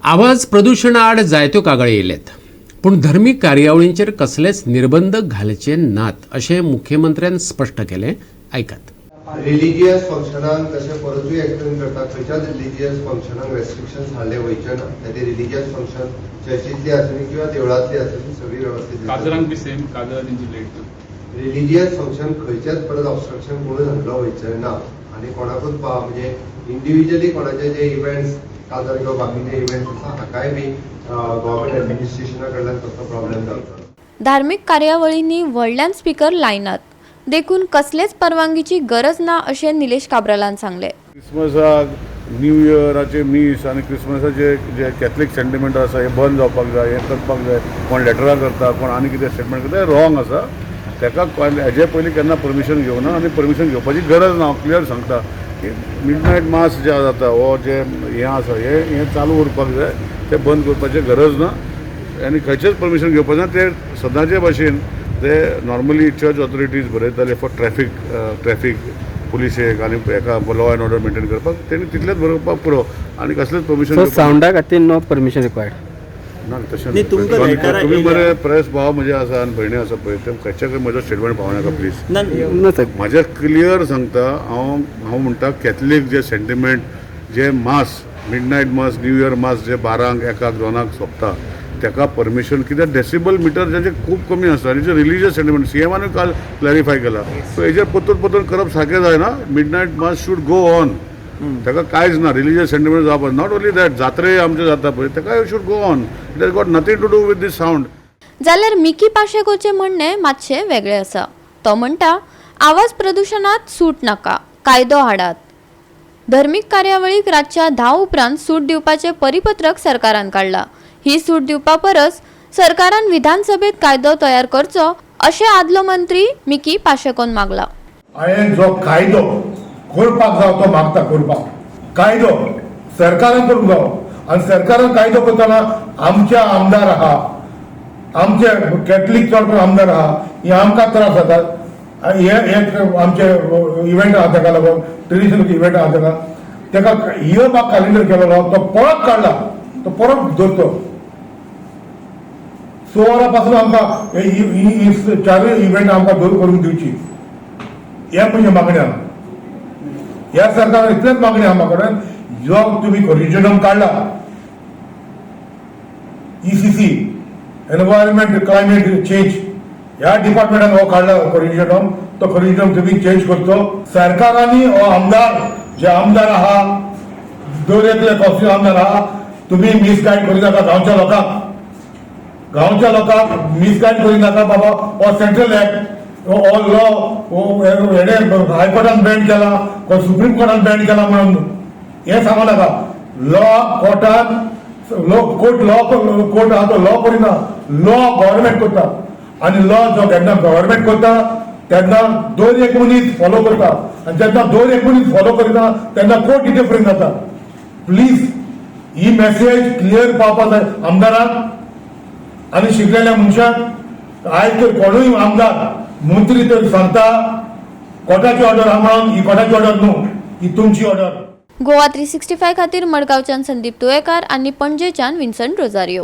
आवाज प्रदूषणाआड जायत्यो कागाळी येयल्यात, पूण धर्मीक कार्यावळींचेर कसलेच निर्बंध घालचे नात अशें मुख्यमंत्र्यान स्पश्ट केलें. आयकात. रिलिजियस फंक्शनांक तशें परतूय एक्सप्लेन करता, खंयच्याच रिलिजियस फंक्शनांक रेस्ट्रिक्शन्स हाडले वयचे ना. ते रिलिजियस फंक्शन चर्चीतली आसुनी किंवा देवळांतली आसुनी सगळी वेवस्थीत काजरांक बी सेम काजरां तेंची लेट. रिलिजियस फंक्शन खंयचेच परत ऑब्स्ट्रक्शन कोणूच हाडलो वयचे ना. आनी कोणाकूच म्हणजे इंडिव्हिज्युअली कोणाचे जे इव्हेंट्स काजर किंवा बाकीचे इव्हेंट्स आसा हाकाय बी गव्हर्मेंट एडमिनिस्ट्रेशना कडल्यान तसलो प्रॉब्लेम जावचो ना. धार्मिक कार्यावळींनी व्हडल्यान स्पीकर लायनात, देखून कसलेच परवानगीची गरज ना अशें निलेश काब्रालान सांगले. क्रिसमसाक न्यू इयराचे मीस आनी क्रिसमसाचे जे कॅथलीक सेंटिमेंट आसा हे बंद जावपाक जाय, हे करपाक जाय. कोण लेटरां करता, कोण आनी कितें स्टेटमेंट करता, हें रॉंग आसा. ताका हेजे पयलीं केन्ना परमिशन घेवना आनी परमिशन घेवपाची गरज ना. हांव क्लियर सांगता की मिडनायट मास जे जाता हो जे हें आसा हें चालू उरपाक जाय, ते बंद करपाची गरज ना आनी खंयचेच परमिशन घेवपाचें ना. ते सदांचे भाशेन ते नॉर्मली चर्च ऑथॉरिटीज बरयताले फॉर ट्रॅफीक पुलिसेक आनी एका लॉ एंड ऑर्डर मेंटेन करपाक तेणी तितलेंच बरोवपाक पुरो आनी कसलेंच परमिशन सावंडा खातीर नो परमिशन रिक्वायर्ड ना. तशें तुमी बरे प्रेस भाव म्हजे आसा आनी भयणी आसा पळय ते खंयच्या म्हजो स्टेटमेंट पावनाका प्लीज. म्हाजें क्लियर सांगता हांव म्हणटा कॅथलीक जे सेंटिमेंट जे मास मिडनायट मास न्यू इयर मास जे 12 1 2 सोंपता ताका परमिशन कित्याक डेसिबल मिटर जेचे खूब कमी आसता आनी जे रिलिजियस सेंटिमेंट सीएमानूय काल क्लॅरिफाय केला. सो हेजेर परतून करप सारकें जायना. Midnight mass should go on. ताका कांयच ना रिलिजियस सेंटिमेंट जावपाक. नॉट ओन्ली दॅट जात्रे आमचे जाता पळय ताका should go on. It has got nothing to do with this sound. जाल्यार मिकी पाशेकोचे म्हणणे मातशें वेगळें आसा. तो म्हणटा आवाज प्रदूषणात सूट नाका, कायदो हाडात. धर्मीक कार्यावळीक रातच्या 10 उपरांत सूट दिवपाचें परिपत्रक सरकारान काडला. ही सूट दिवपा परस सरकारान विधानसभेत कायदो तयार करचो अशें आदलो मंत्री मिकी पाशेकोन मागला. हांवें जो कायदो करपाक जाय तो मागता करपाक. कायदो सरकारान करूंक जावो आनी सरकारान कायदो करतना आमचे आमदार आहा, आमचे कॅथलीक चड करून आमदार आहा, हे आमकां त्रास जातात. हे आमचे इव्हेंट आहा ताका लागून ट्रेडिशनल इव्हेंट आहा ताका इयर बाग कॅलेंडर केलेलो तो परत काडला, तो परत धरतो. 6 वरां पासून आमकां चारूय इव्हेंट आमकां दूर करून दिवची हे म्हणजे मागणी आहा. ह्या सरकारान इतलेच मागणी आहा म्हाका कडेन जो तुमी करिक्युलम काडला ECC एनवायरमेंट क्लायमेट चेंज ह्या डिपार्टमेंटान हो काडला करिक्युलम, तो करिक्युलम तुमी चेंज करचो. सरकारांनी हो आमदार जे आमदार आहा दरेकले कॉन्स्टिट्युएंसी आमदार आहा तुमी मिसगायड करूं नाका गांवच्या लोकांक मिसगायड करूं नाका. बाबा हो सेंट्रल एक्ट हो लॉ हायकोर्टान बॅन केला, सुप्रीम कोर्टान बॅन केला म्हणून हे सांगू नाका. लॉ कोर्टान कोर्ट आहा तो लॉ करिना, लॉ गव्हर्नमेंट करता आनी लॉ जो जेन्ना गव्हर्नमेंट करता तेन्ना 2-1 मनीस फॉलो करता आनी जेन्ना 2-1 मनीस फॉलो करिना तेन्ना कोर्ट इंटरफियरिंग जाता. प्लीज ही मेसेज क्लियर पावपाक जाय आमदारांक आनी शिकलेल्या मनशाक. आयज तर कोणूय आमदार मंत्री तर सांगता कोर्टाची ऑर्डर आहा म्हणून ही कोर्टाची ऑर्डर न्हू, ही तुमची ऑर्डर. गोवा 365 खातीर मडगांवच्यान संदीप तुयेकार आनी पणजेच्यान विन्संट रोजारियो.